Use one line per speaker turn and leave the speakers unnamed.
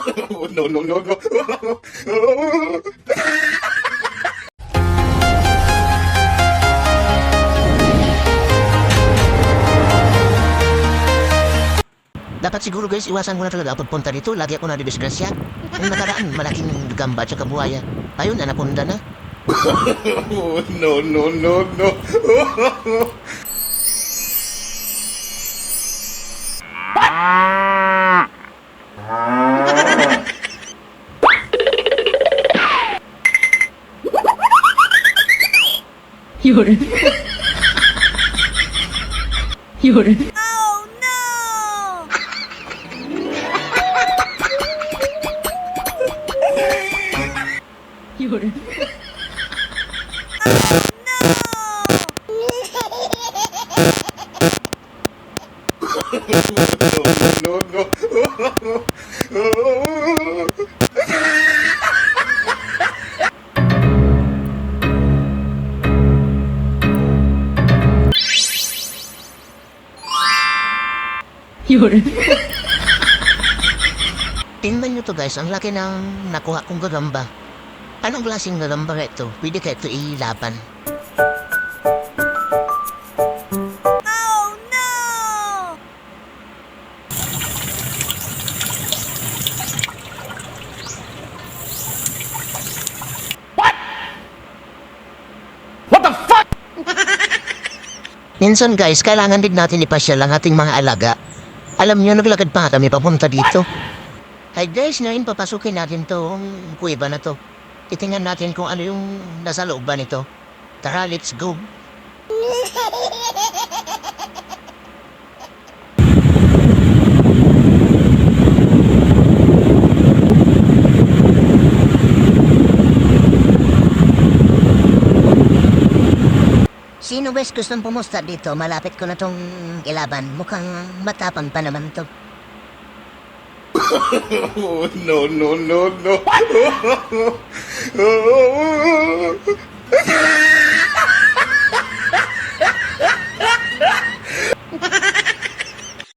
No, no, no, no.
Dapat siguro guys, iwasan ko na talaga pagpunta dito. Lagi ako nadidisgrasya. Ang nakaraan, malaking gamba at saka buhaya. Ayun, anaconda na.
No, no, no, no.
Yun. Yun. Yun.
No, no, no.
Yun.
Tingnan nyo to guys, ang laki ng nakuha kong gagamba. Anong klaseng gagamba ito? Pwede ka ito ilaban. Minsan guys, kailangan din natin ipasyal ang ating mga alaga. Alam niyo, naglakad pa kami papunta dito. Ay guys, ngayon papasukin natin tong kuweba na to. Itingnan natin kung ano yung nasa loob ba nito. Tara, let's go. Sino bes gustong pumusta dito? Malapit ko na tong ilaban. Mukhang matapang pa naman to.
No, no, no, no.